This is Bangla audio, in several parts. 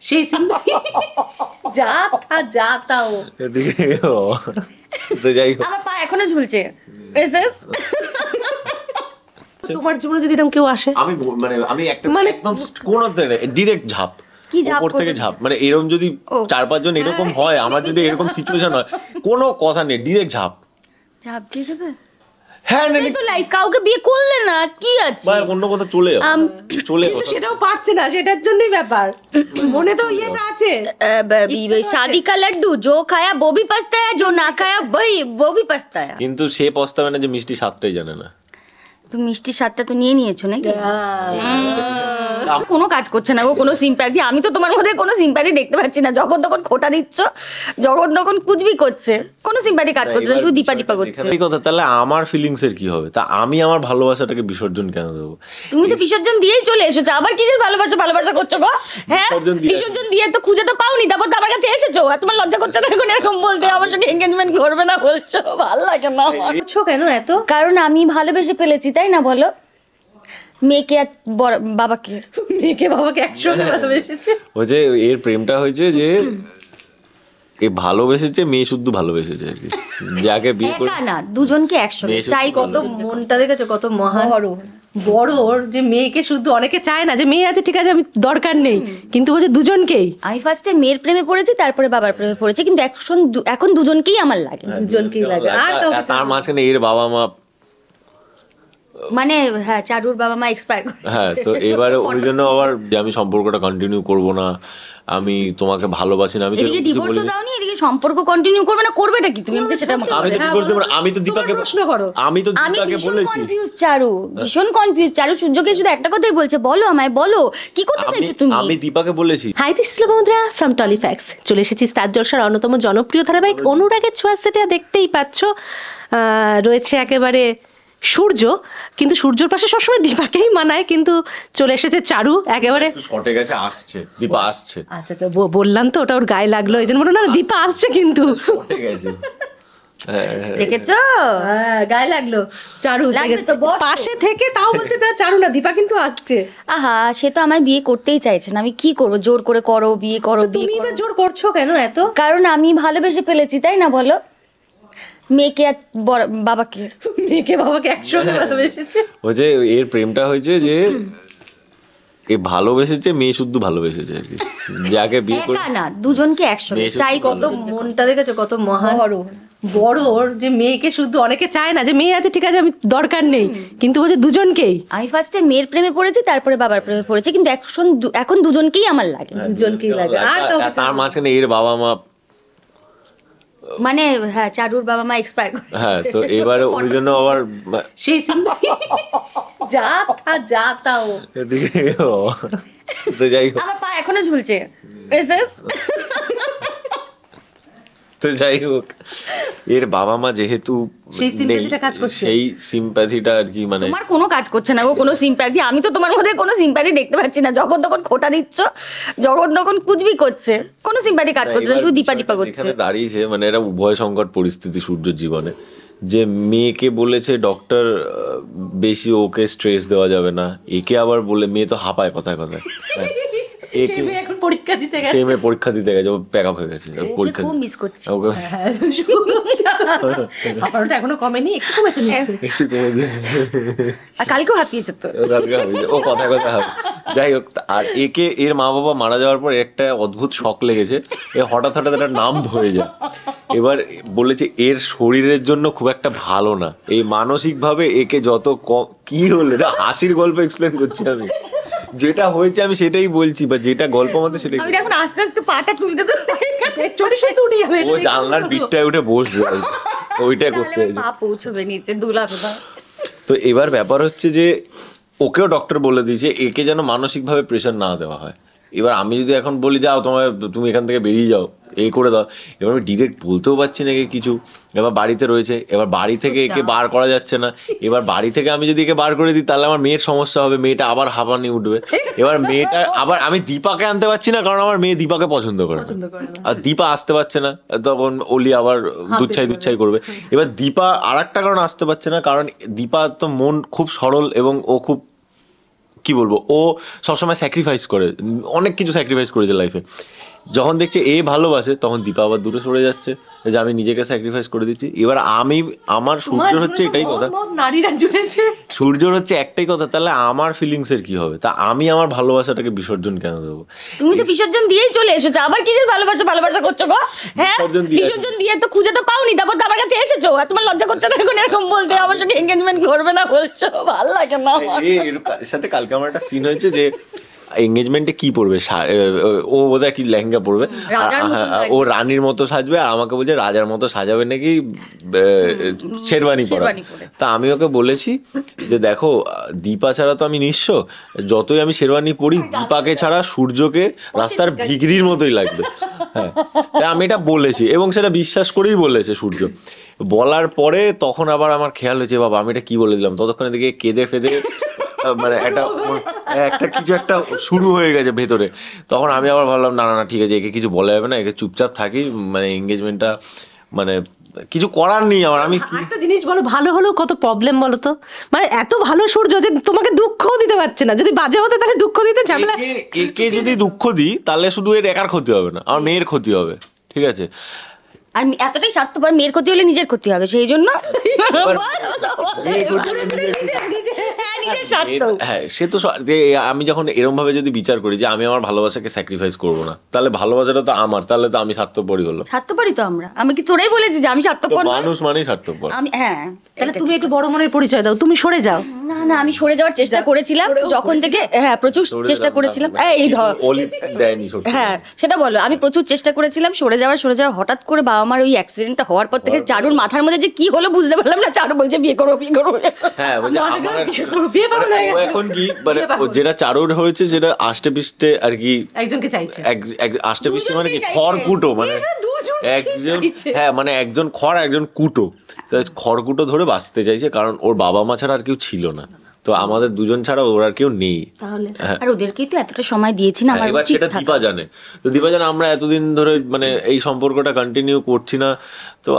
সেই যা থা যাতা ও তো যাই হোক, আমার পা এখনো ঝুলছে। এসএস তোমার জীবনে যদি এরকম কেউ আসে, আমি একটা একদম কোন ডিরেক্ট ঝাঁপ, উপর থেকে ঝাঁপ, মানে এরকম যদি 4-5 জন এরকম হয়, আমার যদি এরকম সিচুয়েশন হয়, কোনো কথা নেই, ডিরেক্ট ঝাঁপ দিয়ে দেবে। হ্যাঁ, তো লাইক কাউকে বিয়ে করলে না কি আছে, ভাই অন্য কথা চলে কিন্তু সেটাও পারছে না, সেটার জন্যই ব্যাপার। মনে তো ইয়েটা আছে, শাদি কা লাড্ডু জো খায়া वो भी पछताया, जो ना खाया वो भी पछताया। কিন্তু সে পস্তাবে না যে মিষ্টি স্বাদটাই জানে না। তো মিষ্টি স্বাদটা তো নিয়ে নিয়েছো নাকি? কোনো কাজ করছে না গো, কোনো সিম্প্যাথি। আমি তো তোমার মধ্যে কোনো সিম্প্যাথি দেখতে পাচ্ছি না। যখন তখন খোটা দিচ্ছ, যখন তখন কুচবি করছে, কোনো সিম্প্যাথি কাজ করছে না, শুধু দীপা করছে। এই কথা, তাহলে আমার ফিলিংস এর কি হবে? তা আমি আমার ভালোবাসাটাকে বিসর্জন কেন দেবো? তুমি তো বিসর্জন দিয়েই চলে এসেছো, আবার কিসের ভালোবাসা করছো গো? হ্যাঁ, বিসর্জন দিয়ে তো খুঁজে তো পাওনি, তারপর তো আমার কাছে এসেছো। আর তোমার লজ্জা করছে না এখন এরকম বলতে? আমার সঙ্গে এনগেজমেন্ট করবে না বলছো, ভালো লাগে না আমার। কেন এত? কারণ আমি ভালোবেসে ফেলেছি, তাই না বলো? মেয়েকে আর বাবাকে, একসঙ্গে ভালোবেসেছে। ওই যে এর প্রেমটা হয়েছে যে এ ভালোবেসেছে, মেয়ে শুদ্ধ ভালোবেসেছে আর কি, যাকে বিয়ে করে না, দুজনকে একসঙ্গে চাই। কত মনটা দেখেছো, কত মহান বড়, যে মেয়েকে শুদ্ধ। অনেকে চায় না যে মেয়ে আছে ঠিক আছে আমি দরকার নেই, কিন্তু বলছে দুজনকেই। আমি ফার্স্টে মেয়ের প্রেমে পড়েছি, তারপরে বাবার প্রেমে পড়েছি, কিন্তু এখন দুজনকেই আমার লাগে, দুজনকেই লাগে। আর তার মাঝখানে এর বাবা মা, মানে হ্যাঁ, চারুর বাবা মা এক্সপায়ার করে। হ্যাঁ, তো এবারে ওই জন্য আবার যে আমি সম্পর্কটা কন্টিনিউ করব না, আমি তোমাকে ভালোবাসি না, আমি তো এদিকে ডিভোর্স তো দাওনি, এদিকে সম্পর্ক কন্টিনিউ করবে না, করবেটা কি তুমি? আমাকে সেটা আমি তো ডিভোর্স দেব না, আমি তো দীপাকে প্রশ্ন করো, আমি তো দীপাকে বলেছি। কনফিউজ চারু, ভীষণ কনফিউজ চারু। সূর্যকে শুধু একটা কথাই বলছে, বলো আমায়, বলো কি করতে চাইছো তুমি? আমি দীপাকে বলেছি। হাই, দিস ইজ লবণদ্রা ফ্রম টলিফ্যাক্স। চলে এসেছি স্টার জলসার অন্যতম জনপ্রিয় ধারাবাহিক অনুরাগের ছোঁয়া। সেটা দেখতেই পাচ্ছ, রয়েছে একেবারে সূর্য, কিন্তু সূর্যর পাশে সবসময় দীপাকেই মানায়, কিন্তু চলে এসেছে চারু একেবারে শর্টে গেছে, আসছে দীপা আসছে। আচ্ছা আচ্ছা, বললাম তো ওটা ওর গায়ে লাগলো, এই জন্য বলো না দীপা আসছে, কিন্তু শর্টে গেছে। দেখেছো, গায়ে লাগলো চারু পাশে থেকে, তাও বলছে তারা চারু না, দীপা কিন্তু আসছে। আহা, সে তো আমায় বিয়ে করতেই চাইছে না, আমি কি করবো? জোর করে করো, বিয়ে করো। তুমি জোর করছো কেন এত? কারণ আমি ভালোবেসে ফেলেছি, তাই না বলো? মেয়েকে আর বাবাকে, একসঙ্গে ভালোবেসেছে। ওই যে এর প্রেমটা হয়েছে যে এ ভালোবেসেছে, মেয়ে শুদ্ধ ভালোবেসেছে আর কি, যাকে বিয়ে করে না, দুজনকে একসঙ্গে চাই। কত মনটা দেখেছো, কত মহান বড়, যে মেয়েকে শুদ্ধ। অনেকে চায় না যে মেয়ে আছে ঠিক আছে আমি দরকার নেই, কিন্তু বলছে দুজনকেই। আমি ফার্স্টে মেয়ের প্রেমে পড়েছি, তারপরে বাবার প্রেমে পড়েছি, কিন্তু এখন দুজনকেই আমার লাগে, দুজনকেই লাগে। আর তার মাঝখানে এর বাবা মা, মানে হ্যাঁ, চারুর বাবা মা এক্সপায়ার করে। হ্যাঁ, তো এবারে ওই জন্য আবার সেই যা থা যাতা ও তো যাই হোক, আমার পা এখনো ঝুলছে। এসএস তো যাই হোক, এর বাবা মা যেহেতু সেই সিম্প্যাথিটা আর কি, মানে তোমার কোনো কাজ করছে না গো, কোনো সিম্প্যাথি। আমি তো তোমার মধ্যে কোনো সিম্প্যাথি দেখতে পাচ্ছি না। যখন তখন খোটা দিচ্ছ, যখন তখন কুচবি করছে, কোনো সিম্প্যাথি কাজ করছে না, শুধু দীপা করছে। এখানে দাঁড়িয়েছে মানে এটা উভয় সংকট পরিস্থিতি সূর্যের জীবনে, যে মেয়েকে বলেছে ডক্টর বেশি ওকে স্ট্রেস দেওয়া যাবে না, একে আবার বলে মেয়ে তো হাঁপায় কথায় কথায়, পরীক্ষা দিতে গেছে, পরীক্ষা দিতে গেছে, ও প্যাক আপ হয়ে গেছে, পরীক্ষা খুব মিস করছি। আপনারটা এখনো কমেনি, একটু কমেছে নিশ্চয়ই, একটু কমেছে, আর কালকেও হাঁপিয়েছে তো, ও কথা কথা হবে। যাই হোক, আর একে এর মা বাবা মারা যাওয়ার পর একটা অদ্ভুত শখ লেগেছে, এ হঠাৎ একটা নাম ধরে যায়। এবার বলেছে এর শরীরের জন্য খুব একটা ভালো না, এই মানসিক ভাবে একে যত কি হলো, এটা হাসির গল্প এক্সপ্লেন করছি আমি, যেটা হয়েছে আমি সেটাই বলছি, বা যেটা গল্প আমাদের সেটাই। আমি এখন আস্তে আস্তে পাটা তুলতে ও জানলার বিটটায় উঠে বসবে, ওইটাই করতে হয়েছে, পা পৌঁছবে নিচে দুলাবে না। তো এবার ব্যাপার হচ্ছে যে ওকেও ডক্টর বলে দিয়েছে একে যেন মানসিক ভাবে প্রেশার না দেওয়া হয়। এবার আমি যদি এখন বলি যাও তুমি এখান থেকে বেরিয়ে যাও, এই করে দাও, এবার আমি ডিরেক্ট বলতেও পারছি না কিছু। এবার বাড়িতে রয়েছে, এবার বাড়ি থেকে একে বার করা যাচ্ছে না, এবার বাড়ি থেকে আমি যদি একে বার করে দিই তাহলে আমার মেয়ের সমস্যা হবে, মেয়েটা আবার হাঁপানি উঠবে। এবার মেয়েটা আবার আমি দীপাকে আনতে পারছি না, কারণ আমার মেয়ে দীপাকে পছন্দ করে না, আর দীপা আসতে পারছে না, তখন অলি আবার দুচ্ছাই করবে। এবার দীপা আর একটা কারণ আসতে পারছে না, কারণ দীপা তো মন খুব সরল এবং ও খুব কি বলবো, ও সবসময় স্যাক্রিফাইস করে, অনেক কিছু স্যাক্রিফাইস করেছে লাইফে। যখন দেখছে এ ভালোবাসে তখন দীপা আবার দূরে সরে যাচ্ছে, যে আমি নিজেকে স্যাক্রিফাইস করে দিচ্ছি। এবার আমার সূর্যর হচ্ছে এটাই কথা, নারীরা জুড়েছে, সূর্যর হচ্ছে একটাই কথা, তাহলে আমার ফিলিংস এর কি হবে? তা আমি আমার ভালোবাসাটাকে বিসর্জন কেন দেবো? তুমি তো বিসর্জন দিয়েই চলে এসেছো, আবার কিসের ভালোবাসা ভালোবাসা করছো গো? হ্যাঁ, বিসর্জন দিয়ে তো খুঁজে তো পাওনি, তারপর তো আমার কাছে এসেছো, আর তোমার লজ্জা করছে না এখন এরকম বলতে? আমার সঙ্গে এনগেজমেন্ট করবে না বলছো, ভালো লাগে না আমার। এর সাথে কালকে আমার একটা সিন হয়েছে যে এঙ্গেজমেন্টে কি পরবে, ও বোধহয় কি লেহেঙ্গা পরবে, ও রানীর মতো সাজবে, আর আমাকে বলছে রাজার মতো সাজাবে নাকি শেরওয়ানি পরা। তা আমি ওকে বলেছি যে দেখো দীপা ছাড়া তো আমি নিঃস্ব, যতই আমি শেরওয়ানি পরি দীপাকে ছাড়া সূর্যকে রাস্তার ভিগরির মতোই লাগবে। হ্যাঁ, তাই আমি এটা বলেছি এবং সেটা বিশ্বাস করেই বলেছে সূর্য। বলার পরে তখন আবার আমার খেয়াল হয়েছে বাবা আমি এটা কি বলে দিলাম, ততক্ষণে দিকে কেঁদে ফেদে মানে একটা কিছু একটা শুরু হয়ে গেছে ভেতরে। তখন আমি আবার ভাবলাম না না না ঠিক আছে, একে কিছু বলা যাবে না, একে চুপচাপ থাকি, মানে এঙ্গেজমেন্টটা মানে কিছু করার নেই আমার। আমি একটা জিনিস বলো, ভালো হলেও কত প্রবলেম বলো তো, মানে এত ভালো সূর্য যে তোমাকে দুঃখও দিতে পারছে না, যদি বাজে হতো তাহলে দুঃখ দিতে ঝামেলা। একে যদি দুঃখ দিই তাহলে শুধু এর একার ক্ষতি হবে না, আমার মেয়ের ক্ষতি হবে, ঠিক আছে? আর এতটাই স্বার্থপর, মেয়ের ক্ষতি হলে নিজের ক্ষতি হবে, সেই জন্য হ্যাঁ সে তো আমি যখন এরকম ভাবে যদি বিচার করি যে আমি আমার ভালোবাসাকে স্যাক্রিফাইস করবো না, তাহলে ভালোবাসাটা তো আমার, তাহলে তো আমি স্বার্থপরই হলো। স্বার্থপরই তো আমরা, আমি কি তোরাই বলেছি যে আমি স্বার্থপর? মানুষ মানেই স্বার্থপর। আমি হ্যাঁ, তাহলে তুমি একটু বড় মনের পরিচয় দাও, তুমি সরে যাও। না না আমি সরে যাওয়ার চেষ্টা করেছিলাম যখন থেকে, হ্যাঁ প্রচুর চেষ্টা করেছিলাম। এই হ্যাঁ সেটা বলো, আমি প্রচুর চেষ্টা করেছিলাম সরে যাওয়ার, হঠাৎ করে বাবা মার ওই অ্যাক্সিডেন্টটা হওয়ার পর থেকে চারুর মাথার মধ্যে যে কি হলো বুঝতে পারলাম না। চারু বলছে বিয়ে করবো বিয়ে করবো, হ্যাঁ এখন কি মানে যেটা চারুর হয়েছে সেটা আষ্টে পিষ্টে আর কি একজনকে চাইছে, আষ্টে পিষ্টে মানে কি খড়কুটো, মানে একজন, হ্যাঁ মানে একজন খড় একজন কুটো, খড়কুটো ধরে বাঁচতে চাইছে, কারণ ওর বাবা মা ছাড়া আর কেউ ছিল না, তো আমাদের দুজন ছাড়া ওর আর কেউ নেই। আর ওদেরকেই তো এতটা সময় দিয়েছি না, এবার সেটা দীপা জানে, তো দীপা জানে আমরা এতদিন ধরে মানে এই সম্পর্কটা কন্টিনিউ করছি না, তো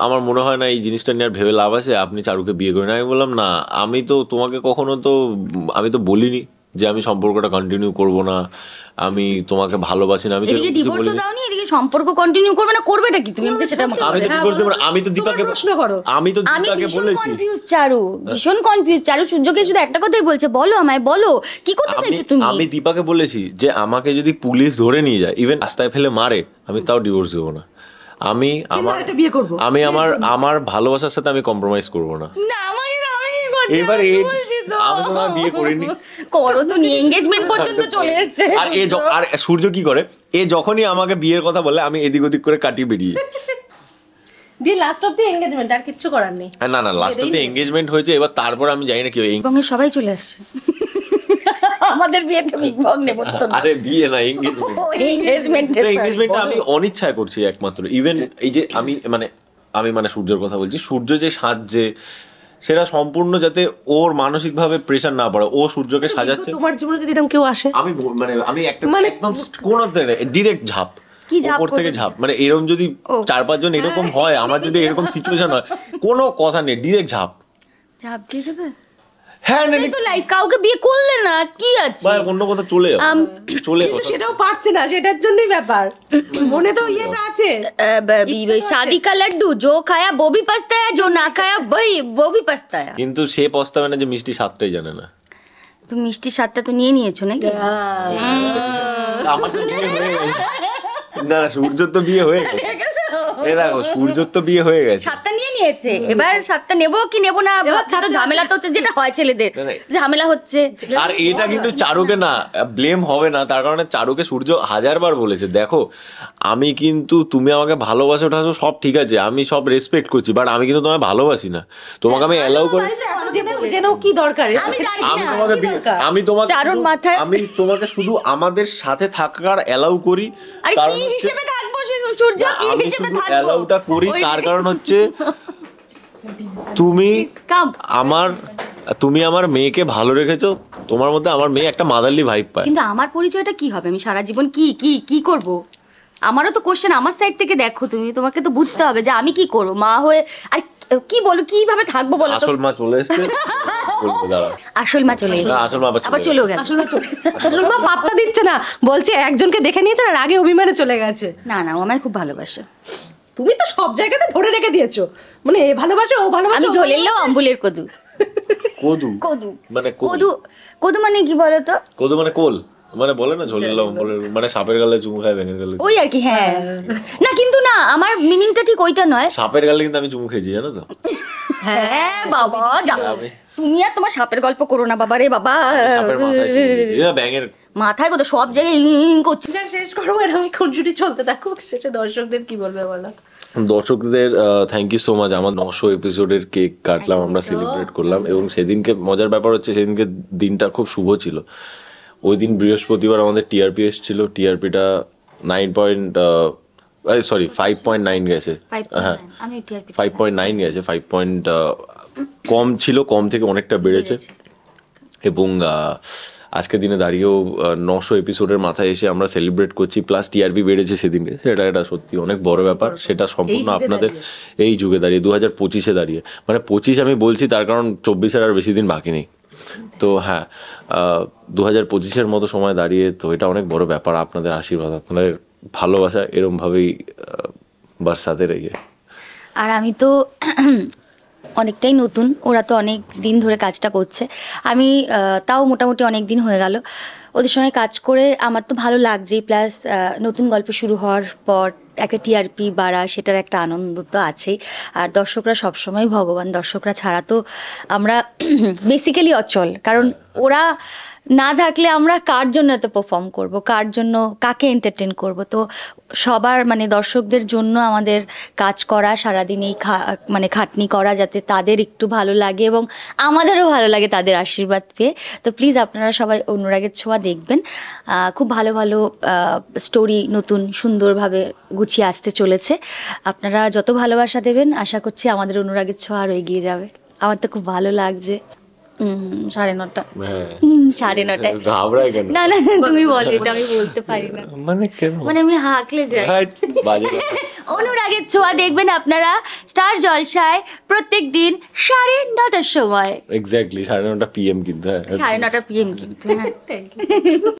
আমার মনে হয় না এই জিনিসটা নিয়ে আর ভেবে লাভ আছে, আপনি চারুকে বিয়ে করেন। আমি বললাম না, আমি তো তোমাকে কখনো তো আমি তো বলিনি যে আমি সম্পর্কটা কন্টিনিউ করব না, আমি তোমাকে ভালোবাসি না, আমি তো ডিভোর্স তো দাওনি, এদিকে সম্পর্ক কন্টিনিউ করবে না, করবেটা কি তুমি? আমাকে সেটা আমি তো ডিভোর্স দেব না, আমি তো দীপাকে প্রশ্ন করো, আমি তো দীপাকে বলেছি। কনফিউজ চারু, ভীষণ কনফিউজ চারু, সূর্যকে শুধু একটা কথাই বলছে, বলো আমায় বলো কি করতে চাইছো তুমি? আমি দীপাকে বলেছি যে আমাকে যদি পুলিশ ধরে নিয়ে যায়, ইভেন রাস্তায় ফেলে মারে, আমি তাও ডিভোর্স দেব না, আমি আমার ভালোবাসার সাথে আমি কম্প্রোমাইজ করব না। এবার আমি তো বিয়ে করিনি, করো তো নি, এনগেজমেন্ট পর্যন্ত চলে এসেছে। আর সূর্য কি করে, এ যখনই আমাকে বিয়ের কথা বলে আমি এদিক ওদিক করে কাটিয়ে বেরিয়ে দিয়ে লাস্ট অফ দি এনগেজমেন্ট, আর কিছু করার নেই। না না লাস্ট অফ দি এনগেজমেন্ট হয়েছে, এবার তারপর আমি জানি না কি বঙ্গে সবাই চলে আসছে আমাদের বিয়েতে বিগ বং নেমন্তন্ন। আরে বিয়ে না, এনগেজমেন্টটা আমি অনিচ্ছায় করছি একমাত্র। ইভেন এই যে আমি মানে সূর্যের কথা বলছি, সূর্য যে সাজছে সেটা সম্পূর্ণ যাতে ওর মানসিক ভাবে প্রেসার না পড়ে, ও সূর্যকে সাজাচ্ছে। তোমার জীবনে যদি এরকম কেউ আসে, আমি একটা একদম কোন ডিরেক্ট ঝাপ, উপর থেকে ঝাপ, মানে এরকম যদি 4-5 জন এরকম হয়, আমার যদি এরকম সিচুয়েশন হয়, কোনো কথা নেই, ডিরেক্ট ঝাপ দিয়ে দেবে। হ্যাঁ তো লাইক কাউকে বিয়ে করলে না কি আছে, অন্য কথা চলে কিন্তু সেটাও পারছে না, সেটার জন্যই ব্যাপার। মনে তো ইয়েটা আছে, শাদি কা লাড্ডু জো খায়া वो भी पछताया, जो ना खाया वही वो भी पछताया। কিন্তু সে পস্তাবে না যে মিষ্টি স্বাদটাই জানে না। তো মিষ্টি স্বাদটা তো নিয়ে নিয়েছো নাকি? আমার তো বিয়ে হয়ে গেছে না, সূর্যর তো বিয়ে হয়ে গেছে, এই দেখো সূর্যর তো বিয়ে হয়ে গেছে, সাতটা নিয়ে নিয়েছে, এবার সাতটা নেবো কি নেবো না ভাবছি, তো ঝামেলা তো হচ্ছে, যেটা হয় ছেলেদের ঝামেলা হচ্ছে। আর এটা কিন্তু চারুকে না ব্লেম হবে না, তার কারণে চারুকে সূর্য 1000বার বলেছে দেখো আমি কিন্তু, তুমি আমাকে ভালোবাসো ওঠাছো সব ঠিক আছে, আমি সব রেসপেক্ট করছি, বাট আমি কিন্তু তোমায় ভালোবাসি না, তোমাকে আমি অ্যালাউ করি, কি দরকার আমি তোমাকে শুধু আমাদের সাথে থাকার অ্যালাউ করি, কারণ অ্যালাউটা করি তার কারণ হচ্ছে তুমি আমার মেয়েকে ভালো রেখেছো, তোমার মধ্যে আমার মেয়ে একটা মাদারলি ভাইব পায়। কিন্তু আমার পরিচয়টা কি হবে, আমি সারা জীবন কি কি কি করব? আমারও তো কোশ্চেন আমার সাইড থেকে দেখো, তোমাকে তো বুঝতে হবে যে আমি কি করবো মা হয়ে, আর কি বলো কিভাবে থাকবো বলো, আসল মা চলে এসেছে বলবো, দাঁড়া। আসল মা চলে এসেছে। না, আসল মা আবার চলেও গেল। আসলে মা পাত্তা দিচ্ছে না, বলছে একজনকে দেখে নিয়েছে আর আগে অভিমানে চলে গেছে। না না, ও আমায় খুব ভালোবাসে। তুমি তো সব জায়গাতে ধরে রেখে দিয়েছো, মানে এ ভালোবাসে ও ভালোবাসে। আমি ঝোলেলেও অম্বুলের কদু। কদু কদু মানে কদু কদু মানে কি বলতো? কদু মানে কোল, মানে বলে না ঝোলের লম বলে, মানে সাপের গালে চুমু খায়, ব্যাঙের গালে। ওই আর কি, হ্যাঁ। না কিন্তু না, আমার মিনিংটা ঠিক ওইটা নয়। সাপের গালে কিন্তু আমি চুমু খেয়েছি, জানো তো? হ্যাঁ বাবা, তুমি আর তোমার সাপের গল্প করো না বাবা রে বাবা। সাপের মাথায় চুমু খেয়েছি, ব্যাঙের মাথায় কত সব জায়গায় করছি। শেষ করবো, এরকম খুনসুটি চলতে থাকুক, শেষে দর্শকদের কি বলবে বলো? দর্শকদের থ্যাংক ইউ সো মাচ। আমার 900 এপিসোডের কেক কাটলাম, আমরা সেলিব্রেট করলাম, এবং সেদিনকে মজার ব্যাপার হচ্ছে সেদিনকে দিনটা খুব শুভ ছিল। ওই দিন বৃহস্পতিবার আমাদের টিআরপি এসেছিল, টিআরপিটা 5.9 গেছে। হ্যাঁ, 5.9 গেছে, 5 পয়েন্ট কম ছিল, কম থেকে অনেকটা বেড়েছে। এবং আজকের দিনে দাঁড়িয়েও 900 এপিসোডের মাথায় এসে আমরা সেলিব্রেট করছি, প্লাস টিআরপি বেড়েছে সেদিনকে, সেটা এটা সত্যি অনেক বড় ব্যাপার। সেটা সম্পূর্ণ আপনাদের এই যুগে দাঁড়িয়ে 2025-এ দাঁড়িয়ে, মানে 25 আমি বলছি তার কারণ 24-এর আর বেশি দিন বাকি নেই। তো হ্যাঁ, 2025-এর মতো সময় দাঁড়িয়ে, তো এটা অনেক বড় ব্যাপার। আপনাদের আশীর্বাদ, আপনাদের ভালোবাসা এরমভাবেই বারসাতে রইয়ে। আর আমি তো অনেকটাই নতুন, ওরা তো অনেক দিন ধরে কাজটা করছে, আমি তাও মোটামুটি অনেক দিন হয়ে গেল ওদের সঙ্গে কাজ করে। আমার তো ভালো লাগছেই, প্লাস নতুন গল্প শুরু হওয়ার পর একটা টিআরপি বাড়া, সেটার একটা আনন্দ তো আছেই। আর দর্শকরা সবসময় ভগবান, দর্শকরা ছাড়া তো আমরা বেসিক্যালি অচল, কারণ ওরা না থাকলে আমরা কার জন্য এত পারফর্ম করব, কার জন্য, কাকে এন্টারটেন করব? তো সবার মানে দর্শকদের জন্য আমাদের কাজ করা, সারাদিন এই মানে খাটনি করা, যাতে তাদের একটু ভালো লাগে এবং আমাদেরও ভালো লাগে তাদের আশীর্বাদ পেয়ে। তো প্লিজ আপনারা সবাই অনুরাগের ছোঁয়া দেখবেন, খুব ভালো ভালো স্টোরি নতুন সুন্দরভাবে গুছিয়ে আসতে চলেছে। আপনারা যত ভালোবাসা দেবেন, আশা করছি আমাদের অনুরাগের ছোঁয়া আরও এগিয়ে যাবে। আমার তো খুব ভালো লাগছে। 9:30। 9:30 ঘাবড়ায় কেন? না না, তুমি বলো, এটা আমি বলতে পারি না। মানে কেন? মানে আমি হাঁকলে যাই। বাজে। অনুরাগের ছোঁয়া দেখবেন আপনারা স্টার জলসায় প্রত্যেক দিন 9:30টার সময়। এক্স্যাক্টলি 9:30 PM কিন্তু। 9:30 PM কিন্তু, হ্যাঁ।